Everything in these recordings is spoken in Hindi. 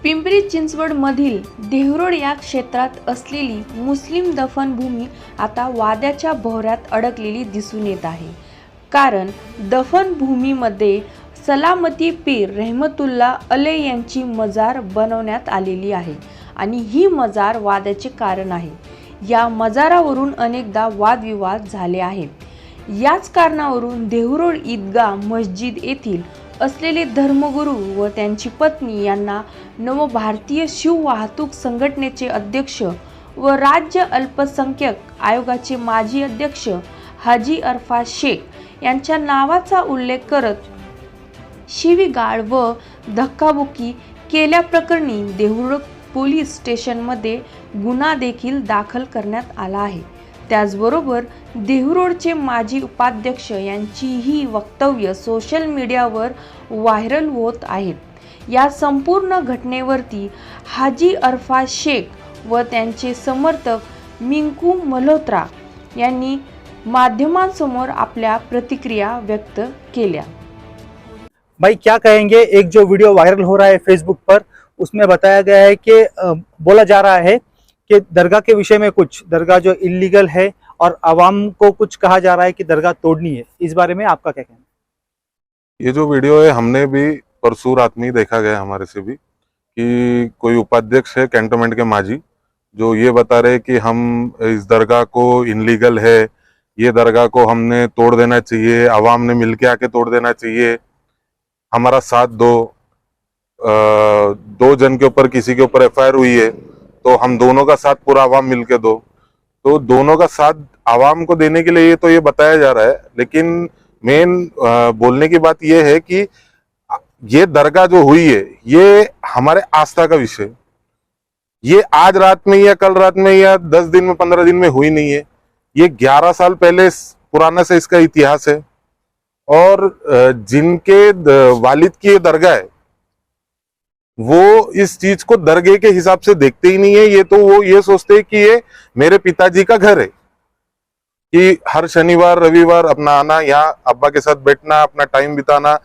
पिंपरी चिंचवडमधील देहरोड या क्षेत्रात असलेली मुस्लिम दफनभूमी आता वादाच्या भोवऱ्यात अडकलेली दिसून येत आहे। कारण दफनभूमीमध्ये सलामती पीर रहमतुल्लाह अलैह यांची मजार बनवण्यात आलेली आहे आणि ही मजार वादाचे कारण आहे। या मजारावरून अनेकदा वादविवाद झाले आहेत। याच कारणावरून देहरोड ईदगाह मस्जिद येथील असलेले धर्मगुरू व त्यांची पत्नी यांना नवभारतीय शिव वाहतूक संघटनेचे अध्यक्ष व राज्य अल्पसंख्याक आयोगाचे माजी अध्यक्ष हाजी अरफात शेख यांच्या नावाचा उल्लेख करत शिवीगाळ व धक्काबुक्की केल्याप्रकरणी देहरोड पोलीस स्टेशनमध्ये गुन्हा देखील दाखल करण्यात आला आहे। त्याचबरोबर देहरोडचे माजी उपाध्यक्ष यांचीही वक्तव्य सोशल मीडियावर व्हायरल होत आहेत। या संपूर्ण घटनेवरती हाजी अरफात शेख व त्यांचे समर्थक मिंकू मल्होत्रा यांनी माध्यमांसमोर आपल्या प्रतिक्रिया व्यक्त केल्या। भाई क्या कहेंगे, एक जो वीडियो वायरल हो रहा है फेसबुक पर, उसमें बताया गया है कि बोला जा रहा है कि दरगाह के विषय में कुछ दरगाह जो इलीगल है और आवाम को कुछ कहा जा रहा है कि दरगाह तोड़नी है। इस बारे में आपका क्या कहना है? ये जो वीडियो है हमने भी परसों रात में देखा गया हमारे से भी कि कोई उपाध्यक्ष है कैंटोनमेंट के माजी जो ये बता रहे कि हम इस दरगाह को इनलीगल है, ये दरगाह को हमने तोड़ देना चाहिए, आवाम ने मिलके आके तोड़ देना चाहिए, हमारा साथ दो। दो जन के ऊपर किसी के ऊपर एफआईआर हुई है तो हम दोनों का साथ पूरा आवाम मिलके दो। तो दोनों का साथ आवाम को देने के लिए ये तो ये बताया जा रहा है, लेकिन मेन बोलने की बात ये है कि ये दरगाह जो हुई है ये हमारे आस्था का विषय, ये आज रात में या कल रात में या 10 दिन में 15 दिन में हुई नहीं है। ये 11 साल पहले पुराना से इसका इतिहास है और जिनके वालिद की ये दरगाह है वो इस चीज को दरगाह के हिसाब से देखते ही नहीं है। ये तो वो ये सोचते हैं कि ये मेरे पिताजी का घर है, कि हर शनिवार रविवार अपना आना, यहाँ अब्बा के साथ बैठना, अपना टाइम बिताना,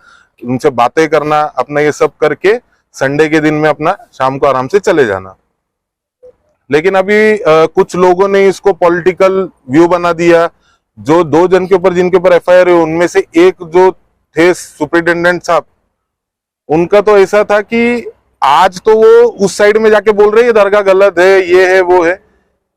उनसे बातें करना, अपना ये सब करके संडे के दिन में अपना शाम को आराम से चले जाना। लेकिन अभी कुछ लोगों ने इसको पॉलिटिकल व्यू बना दिया। जो 2 जन के ऊपर जिनके ऊपर एफआईआर है उनमें से एक जो थे सुपरिटेंडेंट साहब, उनका तो ऐसा था कि आज तो वो उस साइड में जाके बोल रहे हैं दरगाह गलत है, ये है वो है,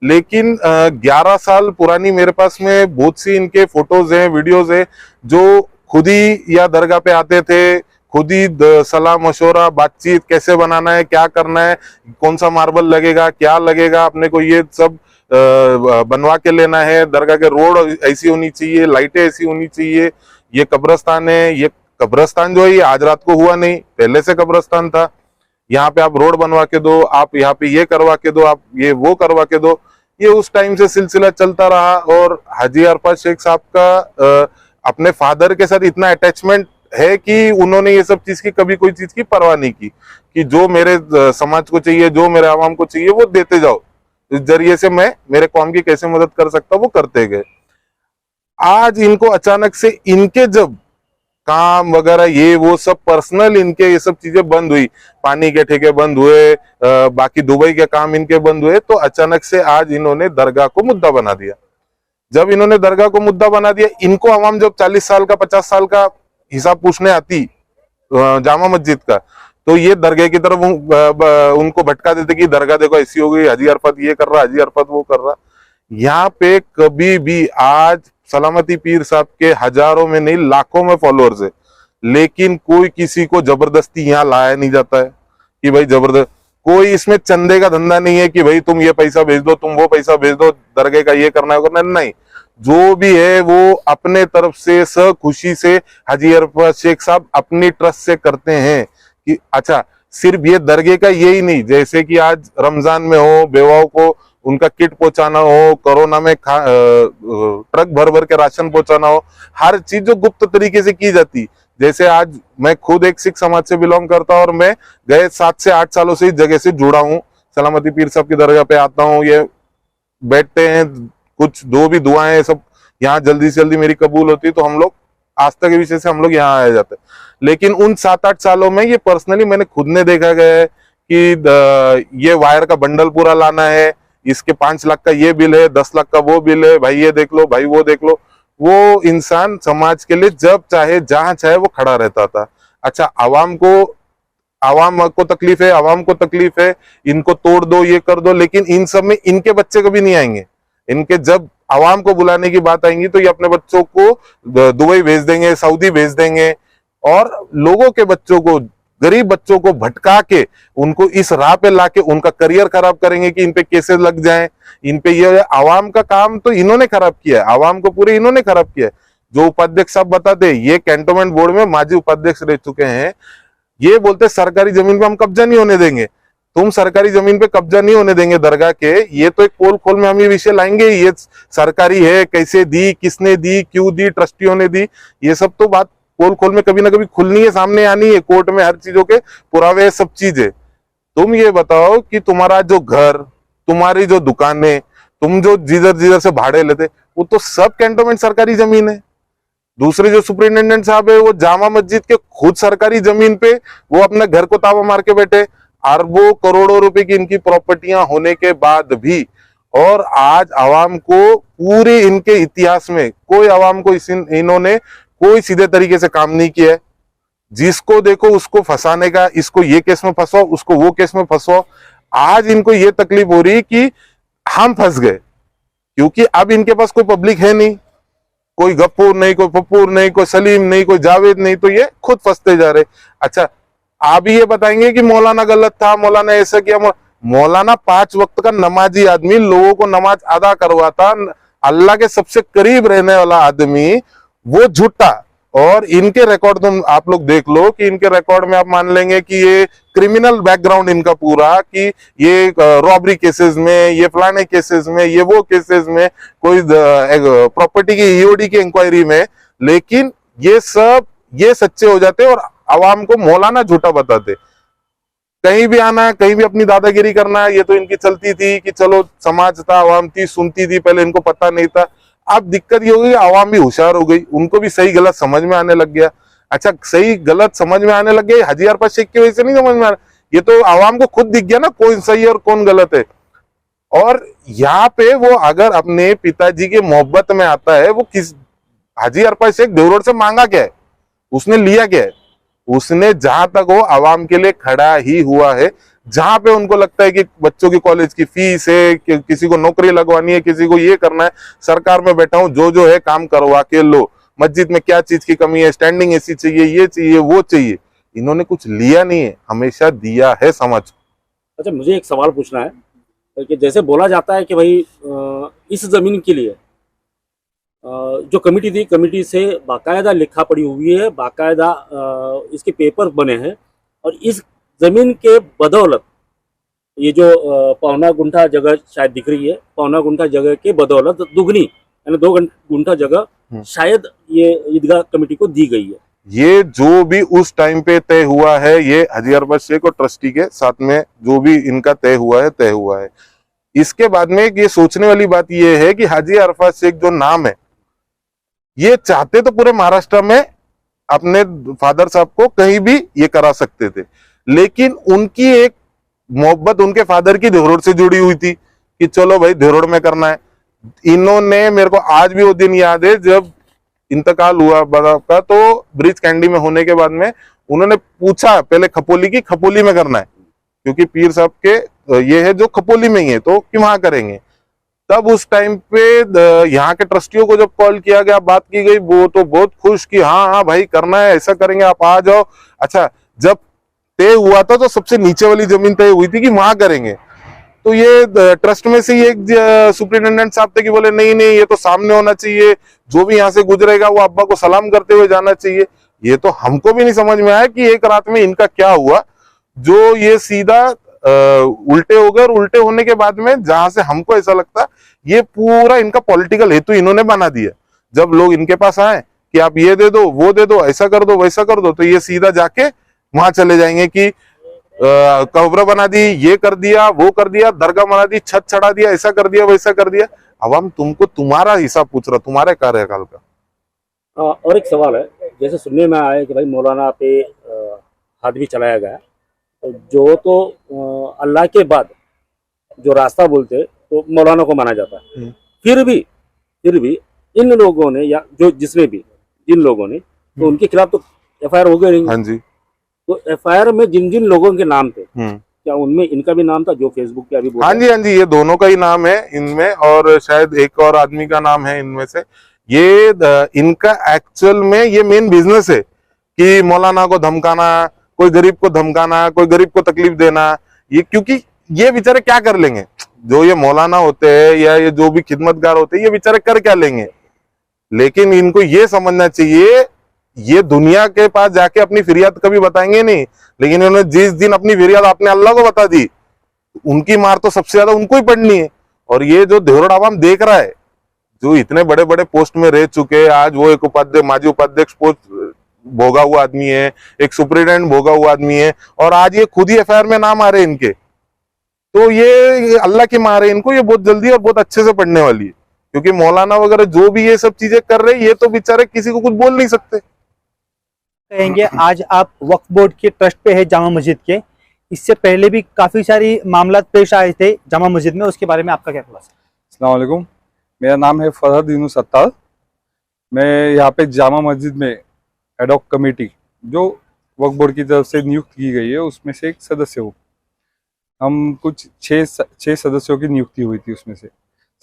लेकिन 11 साल पुरानी मेरे पास में बहुत सी इनके फोटोज हैं, वीडियोज हैं, जो खुद ही या दरगाह पे आते थे, खुद ही सलाह मशवरा बातचीत कैसे बनाना है, क्या करना है, कौन सा मार्बल लगेगा, क्या लगेगा, अपने को ये सब बनवा के लेना है, दरगाह के रोड ऐसी होनी चाहिए, लाइटें ऐसी होनी चाहिए, ये कब्रस्तान है, ये कब्रस्तान जो है ये आज रात को हुआ नहीं, पहले से कब्रस्तान था, यहाँ पे आप रोड बनवा के दो, आप यहाँ पे ये करवा के दो, आप ये वो करवा के दो। ये उस टाइम से सिलसिला चलता रहा और हाजी अरफात शेख साहब का अपने फादर के साथ इतना अटैचमेंट है कि उन्होंने ये सब चीज की कभी कोई चीज की परवाह नहीं की, कि जो मेरे समाज को चाहिए, जो मेरे आवाम को चाहिए वो देते जाओ, इस जरिए से मैं मेरे कौम की कैसे मदद कर सकता वो करते गए। आज इनको अचानक से इनके जब काम वगैरह ये वो सब पर्सनल इनके ये सब चीजें बंद हुई, पानी के ठेके बंद हुए, बाकी दुबई के काम इनके बंद हुए, तो अचानक से आज इन्होंने दरगाह को मुद्दा बना दिया। जब इन्होंने दरगाह को मुद्दा बना दिया, इनको आवाम जब 40 साल का 50 साल का हिसाब पूछने आती जामा मस्जिद का, तो ये दरगाह की तरफ उनको भटका देते कि दरगाह देखो ऐसी हो गई, हाजी अरफात ये कर रहा, हाजी अरफात वो कर रहा। यहाँ पे कभी भी आज सलामती पीर साहब के हजारों में नहीं लाखों में फॉलोअर्स है, लेकिन कोई किसी को जबरदस्ती यहाँ लाया नहीं जाता है कि भाई जबरदस्त, कोई इसमें चंदे का धंधा नहीं है कि भाई तुम ये पैसा भेज दो, तुम वो पैसा भेज दो, दरगाह का ये करना है करना नहीं। जो भी है वो अपने तरफ से खुशी से हाजी अरफात शेख साहब अपनी ट्रस्ट से करते हैं कि अच्छा सिर्फ ये दरगाह का यही नहीं, जैसे कि आज रमजान में हो बेवाओं को उनका किट पहुंचाना हो, कोरोना में ट्रक भर भर के राशन पहुंचाना हो, हर चीज जो गुप्त तरीके से की जाती। जैसे आज मैं खुद एक सिख समाज से बिलोंग करता हूं और मैं गए 7 से 8 सालों से इस जगह से जुड़ा हूं, सलामती पीर साहब की दरगाह पे आता हूं, ये बैठते हैं, कुछ दो भी दुआएं सब यहाँ जल्दी से जल्दी मेरी कबूल होती, तो हम लोग आस्था के विषय से हम लोग यहाँ आए जाते हैं। लेकिन उन 7-8 सालों में ये पर्सनली मैंने खुद ने देखा गया है कि ये वायर का बंडल पूरा लाना है, इसके 5 लाख का ये बिल है, 10 लाख का वो बिल है, भाई ये देख लो, भाई वो देख लो। वो इंसान समाज के लिए जब चाहे जहां चाहे वो खड़ा रहता था। अच्छा, आवाम को तकलीफ है, आवाम को तकलीफ है, इनको तोड़ दो, ये कर दो, लेकिन इन सब में इनके बच्चे कभी नहीं आएंगे। इनके जब आवाम को बुलाने की बात आएंगी तो ये अपने बच्चों को दुबई भेज देंगे, सऊदी भेज देंगे, और लोगों के बच्चों को, गरीब बच्चों को भटका के उनको इस राह पे लाके उनका करियर खराब करेंगे कि इन पे केसेस लग जाएं, इन पे। ये आवाम का काम तो इन्होंने खराब किया है, आवाम को पूरे इन्होंने खराब किया है। जो उपाध्यक्ष साहब बताते, ये कैंटोनमेंट बोर्ड में माजी उपाध्यक्ष रह चुके हैं, ये बोलते सरकारी जमीन पे हम कब्जा नहीं होने देंगे। तुम सरकारी जमीन पे कब्जा नहीं होने देंगे दरगाह के, ये तो एक पोल खोल में हम ये विषय लाएंगे, ये सरकारी है, कैसे दी, किसने दी, क्यों दी, ट्रस्टियों ने दी, ये सब तो बात पोल खोल में कभी ना कभी खुलनी है, सामने आनी है, कोर्ट में हर चीजों के पुरावे, सब चीजें। तुम ये बताओ कि तुम्हारा जो घर, तुम्हारी जो दुकानें, तुम जो जिधर से भाड़े लेते, वो तो सब कैंटोनमेंट सरकारी जमीन है। दूसरे जो सुपरिटेंडेंट साहब है, वो जामा मस्जिद के खुद सरकारी जमीन पे वो अपने घर को तावा मार के बैठे, अरबों करोड़ों रुपए की इनकी प्रॉपर्टियां होने के बाद भी। और आज आवाम को, पूरे इनके इतिहास में कोई आवाम को इन्होंने कोई सीधे तरीके से काम नहीं किया है। जिसको देखो उसको फंसाने का, इसको ये केस में फंसो, उसको वो केस में फंसो। आज इनको ये तकलीफ हो रही कि हम फंस गए, क्योंकि अब इनके पास कोई पब्लिक है नहीं, कोई गफ्फूर नहीं, कोई पप्पूर नहीं, कोई सलीम नहीं, कोई जावेद नहीं, तो ये खुद फंसते जा रहे। अच्छा, आप ये बताएंगे कि मौलाना गलत था, मौलाना ऐसा किया। मौलाना 5 वक्त का नमाजी आदमी, लोगों को नमाज अदा करवाता, अल्लाह के सबसे करीब रहने वाला आदमी, वो झूठा। और इनके रिकॉर्ड तुम आप लोग देख लो कि इनके रिकॉर्ड में आप मान लेंगे कि ये क्रिमिनल बैकग्राउंड इनका पूरा, कि ये रॉबरी केसेस में, ये फलाने केसेस में, ये वो केसेस में, कोई प्रॉपर्टी की ईओडी की इंक्वायरी में। लेकिन ये सब ये सच्चे हो जाते और आवाम को मौलाना झूठा बताते। कहीं भी आना, कहीं भी अपनी दादागिरी करना, ये तो इनकी चलती थी कि चलो समाज था, आवाम थी, सुनती थी, पहले इनको पता नहीं था। अब दिक्कत ये हो गई, आवाम भी होशियार हो गई, उनको भी सही गलत समझ में आने लग गया। अच्छा, सही गलत समझ में आने लग गया, हाजी अरफत शेख की वजह से नहीं समझ में आ रहा, ये तो आवाम को खुद दिख गया ना कौन सही और कौन गलत है। और यहाँ पे वो अगर अपने पिताजी की मोहब्बत में आता है, वो किस हाजी अरफत शेख देवरोड से मांगा क्या है, उसने लिया क्या है? उसने जहां तक वो आवाम के लिए खड़ा ही हुआ है। जहां पे उनको लगता है कि बच्चों की कॉलेज की फीस है, कि किसी को नौकरी लगवानी है, किसी को ये करना है, सरकार में बैठा हूं, जो है काम करवा के लो। मस्जिद में क्या चीज की कमी है, स्टैंडिंग एसी चाहिए, ये चाहिए, वो चाहिए। इन्होंने कुछ लिया नहीं है, हमेशा दिया है समाज को। अच्छा, मुझे एक सवाल पूछना है कि जैसे बोला जाता है कि भाई इस जमीन के लिए जो कमेटी थी, कमेटी से बाकायदा लिखा पड़ी हुई है, बाकायदा इसके पेपर बने हैं, और इस जमीन के बदौलत ये जो 1.25 गुंठा जगह शायद दिख रही है, 1.25 गुंठा जगह के बदौलत दुगनी यानी 2 गुंठा जगह शायद ये ईदगाह कमेटी को दी गई है। ये जो भी उस टाइम पे तय हुआ है, ये हाजी अरफत शेख और ट्रस्टी के साथ में जो भी इनका तय हुआ है। इसके बाद में ये सोचने वाली बात ये है कि हाजी अरफत शेख जो नाम है, ये चाहते तो पूरे महाराष्ट्र में अपने फादर साहब को कहीं भी ये करा सकते थे, लेकिन उनकी एक मोहब्बत उनके फादर की देवरोड से जुड़ी हुई थी कि चलो भाई देवरोड में करना है। इन्होंने, मेरे को आज भी वो दिन याद है जब इंतकाल हुआ बाबा का, तो ब्रिज कैंडी में होने के बाद में उन्होंने पूछा पहले खपोली की, खपोली में करना है क्योंकि पीर साहब के ये है जो खपोली में ही है, तो कि वहां करेंगे। तब उस टाइम पे यहाँ के ट्रस्टियों को जब कॉल किया गया, बात की गई, वो तो बहुत खुश कि हाँ भाई करना है, ऐसा करेंगे, आप आ जाओ। अच्छा, जब तय हुआ था तो सबसे नीचे वाली जमीन तय हुई थी कि वहां करेंगे, तो ये ट्रस्ट में से ही एक सुपरिटेंडेंट साहब थे कि बोले नहीं ये तो सामने होना चाहिए, जो भी यहाँ से गुजरेगा वो अब्बा को सलाम करते हुए जाना चाहिए। ये तो हमको भी नहीं समझ में आया कि एक रात में इनका क्या हुआ, जो ये सीधा उल्टे हो गए। और उल्टे होने के बाद में जहां से हमको ऐसा लगता, ये पूरा इनका पॉलिटिकल हेतु इन्होंने बना दिया। जब लोग इनके पास आए कि आप ये दे दो, वो दे दो, ऐसा कर दो, वैसा कर दो, तो ये सीधा जाके वहां चले जाएंगे कि कब्र बना दी, ये कर दिया, वो कर दिया, दरगाह बना दी, छत चढ़ा दिया, ऐसा कर दिया, वैसा कर दिया। अवाम तुमको तुम्हारा हिसाब पूछ रहा, तुम्हारे कार्यकाल का। और एक सवाल है, जैसे सुनने में आया कि भाई मौलाना पे हाथ भी चलाया गया, जो तो अल्लाह के बाद जो रास्ता बोलते हैं तो मौलाना को माना जाता है। फिर भी इन लोगों ने या जो जिन लोगों ने तो उनके खिलाफ तो FIR हो गई। हाँ जी। तो FIR में जिन जिन लोगों के नाम थे क्या उनमें इनका भी नाम था जो फेसबुक पे अभी बोल हाँ जी, हाँ जी, ये दोनों का ही नाम है इनमें, और शायद एक और आदमी का नाम है इनमें से। ये इनका एक्चुअल में ये मेन बिजनेस है कि मौलाना को धमकाना, कोई गरीब को धमकाना, कोई गरीब को तकलीफ देना। ये क्योंकि ये बेचारे क्या कर लेंगे, जो ये मौलाना होते हैं या ये जो भी खिदमतगार होते हैं, ये बेचारे कर क्या लेंगे। लेकिन इनको ये समझना चाहिए, ये दुनिया के पास जाके अपनी फरियाद कभी बताएंगे नहीं, लेकिन इन्होंने जिस दिन अपनी फरियाद अपने अल्लाह को बता दी, उनकी मार तो सबसे ज्यादा उनको ही पड़नी है। और ये जो देवरड़ आवाम देख रहा है, जो इतने बड़े बड़े पोस्ट में रह चुके हैं, आज वो एक माजी उपाध्यक्ष पोस्ट भोगा हुआ आदमी है, एक सुप्रिटेंडेंट भोगा हुआ आदमी है, और आज ये खुद ही FIR में नाम आ रहे हैं इनके। तो ये अल्लाह की मार है, इनको ये बहुत जल्दी और बहुत अच्छे से पढ़ने वाली है। क्योंकि मौलाना वगैरह जो भी ये सब चीजें कर रहे हैं, ये तो बेचारे किसी को कुछ बोल नहीं सकते। कहेंगे आज आप वक्फ बोर्ड के ट्रस्ट पे है जामा मस्जिद के, इससे पहले भी काफी सारी मामला पेश आए थे जामा मस्जिद में, उसके बारे में आपका क्या खुलासा? अस्सलाम वालेकुम, मेरा नाम है फरहद यूनुस अत्तार। मैं यहाँ पे जामा मस्जिद में एडॉक कमेटी जो वक्फ बोर्ड की तरफ से नियुक्त की गई है उसमें से एक सदस्य हूँ। हम कुछ छः सदस्यों की नियुक्ति हुई थी, उसमें से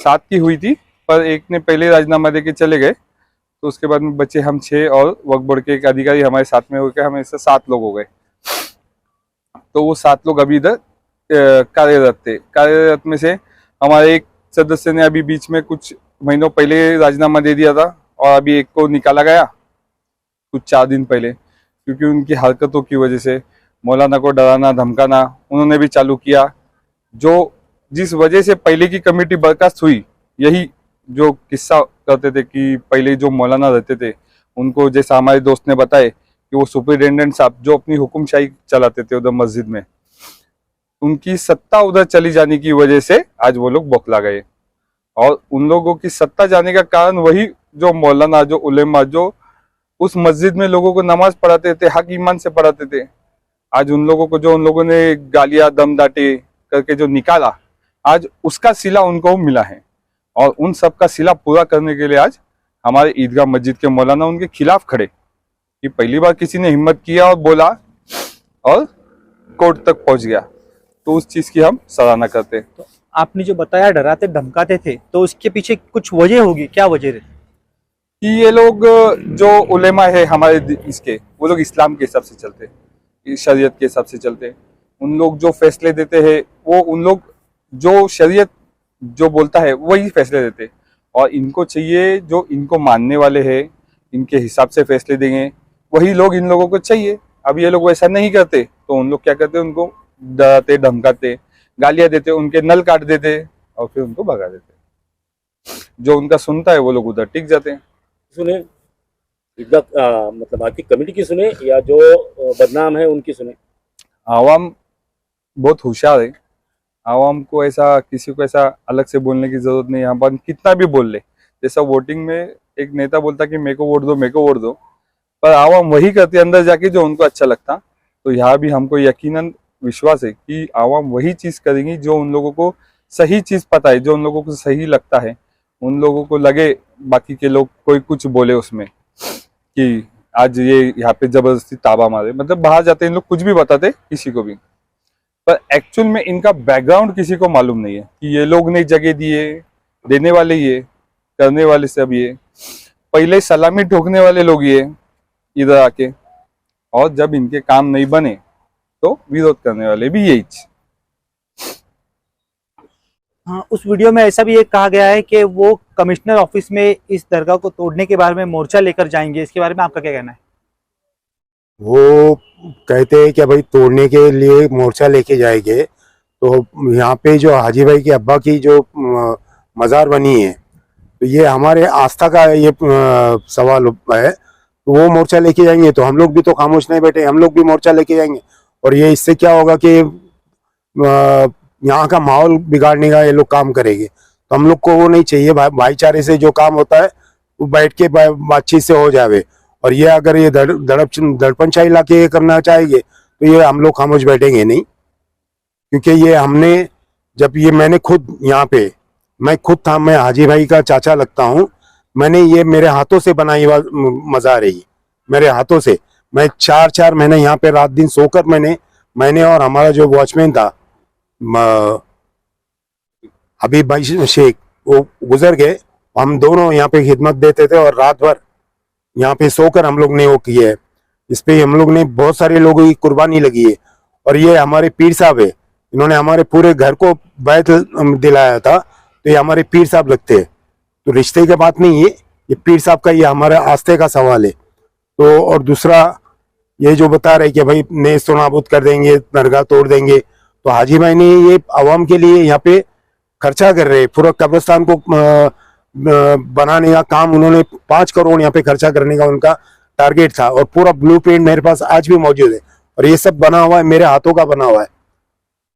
7 की हुई थी, पर एक ने पहले राजीनामा दे के चले गए, तो उसके बाद में बचे हम 6 और वक्फ बोर्ड के एक अधिकारी हमारे साथ में होकर हमें इससे 7 लोग हो गए। तो वो 7 लोग अभी इधर कार्यरत थे। कार्यरत में से हमारे एक सदस्य ने अभी बीच में कुछ महीनों पहले राजीनामा दे दिया था, और अभी एक को निकाला गया कुछ 4 दिन पहले, क्योंकि उनकी हरकतों की वजह से मौलाना को डराना धमकाना उन्होंने भी चालू किया। जो जिस वजह से पहले की कमेटी बर्खास्त हुई, यही जो किस्सा करते थे कि पहले जो मौलाना रहते थे उनको, जैसा हमारे दोस्त ने बताए कि वो सुपरिटेंडेंट साहब जो अपनी हुकुमशाही चलाते थे उधर मस्जिद में, उनकी सत्ता उधर चली जाने की वजह से आज वो लोग बौखला गए। और उन लोगों की सत्ता जाने का कारण वही जो मौलाना, जो उलेमा, जो उस मस्जिद में लोगों को नमाज पढ़ाते थे, हक ईमान से पढ़ाते थे, आज उन लोगों को जो उन लोगों ने गालियां दम दाटे करके जो निकाला, आज उसका सिला उनको मिला है। और उन सब का सिला पूरा करने के लिए आज हमारे ईदगाह मस्जिद के मौलाना उनके खिलाफ खड़े, कि पहली बार किसी ने हिम्मत किया और बोला और कोर्ट तक पहुंच गया, तो उस चीज की हम सराहना करते हैं। तो आपने जो बताया डराते धमकाते थे, तो उसके पीछे कुछ वजह होगी, क्या वजह रहती? कि ये लोग जो उलेमा है हमारे इसके, वो लोग इस्लाम के हिसाब से चलते हैं, शरीयत के हिसाब से चलते हैं। उन लोग जो फैसले देते हैं वो उन लोग जो शरीयत जो बोलता है वही फैसले देते, और इनको चाहिए जो इनको मानने वाले हैं, इनके हिसाब से फैसले देंगे, वही लोग इन लोगों को चाहिए। अब ये लोग वैसा नहीं करते, तो उन लोग क्या करते, उनको डराते धमकाते, गालियां देते, उनके नल काट देते और फिर उनको भगा देते। जो उनका सुनता है वो लोग उधर टिक जाते हैं। सुने मतलब आपकी कमेटी की सुने या जो बदनाम है उनकी सुने? आवाम बहुत होशियार है, आवाम को ऐसा किसी को ऐसा अलग से बोलने की जरूरत नहीं है। यहाँ पर कितना भी बोल ले, जैसा वोटिंग में एक नेता बोलता कि मेरे को वोट दो, मेरे को वोट दो, पर आवाम वही करती अंदर जाके जो उनको अच्छा लगता। तो यहाँ भी हमको यकीनन विश्वास है कि आवाम वही चीज करेंगी जो उन लोगों को सही चीज पता है, जो उन लोगों को सही लगता है। उन लोगों को लगे बाकी के लोग कोई कुछ बोले उसमें कि आज ये यहाँ पे जबरदस्ती ताबा मारे, मतलब बाहर जाते इन लोग कुछ भी बताते किसी को भी, पर एक्चुअल में इनका बैकग्राउंड किसी को मालूम नहीं है कि ये लोग ने जगह दिए, देने वाले ये, करने वाले सब ये, पहले सलामी ठोकने वाले लोग ये इधर आके, और जब इनके काम नहीं बने तो विरोध करने वाले भी यही। हाँ, उस वीडियो में ऐसा भी एक कहा गया है कि वो कमिश्नर ऑफिस में इस दरगाह को तोड़ने के बारे में मोर्चा लेकर जाएंगे, इसके बारे में आपका क्या कहना है? वो कहते हैं कि भाई तोड़ने के लिए मोर्चा लेके जाएंगे, तो यहाँ पे जो हाजी भाई के अब्बा की जो मज़ार बनी है, तो ये हमारे आस्था का ये सवाल है। तो वो मोर्चा लेके जाएंगे तो हम लोग भी तो खामोश नहीं बैठे, हम लोग भी मोर्चा लेके जाएंगे। और ये इससे क्या होगा कि यहाँ का माहौल बिगाड़ने का ये लोग काम करेंगे। तो हम लोग को वो नहीं चाहिए, भाईचारे से जो काम होता है वो बैठ के बातचीत से हो जावे। और ये अगर ये दड़पनशाही ला के करना चाहेंगे तो तो ये हम लोग खामोश बैठेंगे नहीं, क्योंकि ये हमने जब ये मैंने खुद यहाँ पे मैं खुद था, मैं हाजी भाई का चाचा लगता हूँ, मैंने ये मेरे हाथों से बनाई हुआ मज़ार है, ये मेरे हाथों से। मैं 4 महीने यहाँ पे रात दिन सोकर मैंने और हमारा जो वॉचमैन था हबीब भाई शेख, वो गुजर गए। हम दोनों यहाँ पे खिदमत देते थे और रात भर यहाँ पे सोकर हम लोग ने वो किया है। इस पे हम लोग ने बहुत सारे लोगों की कुर्बानी लगी है। और ये हमारे पीर साहब है, इन्होंने हमारे पूरे घर को बैत दिलाया था, तो ये हमारे पीर साहब लगते हैं। तो रिश्ते की बात नहीं है, ये पीर साहब का, ये हमारे आस्थे का सवाल है। तो और दूसरा ये जो बता रहे कि भाई नेस्त नाबूद कर देंगे, दरगाह तोड़ देंगे, तो हाजी भाई ने ये आवाम के लिए यहाँ पे खर्चा कर रहे हैं। पूरा कब्रिस्तान को बनाने का काम उन्होंने 5 करोड़ यहाँ पे खर्चा करने का उनका टारगेट था, और पूरा ब्लूप्रिंट मेरे पास आज भी मौजूद है। और ये सब बना हुआ है, मेरे हाथों का बना हुआ है।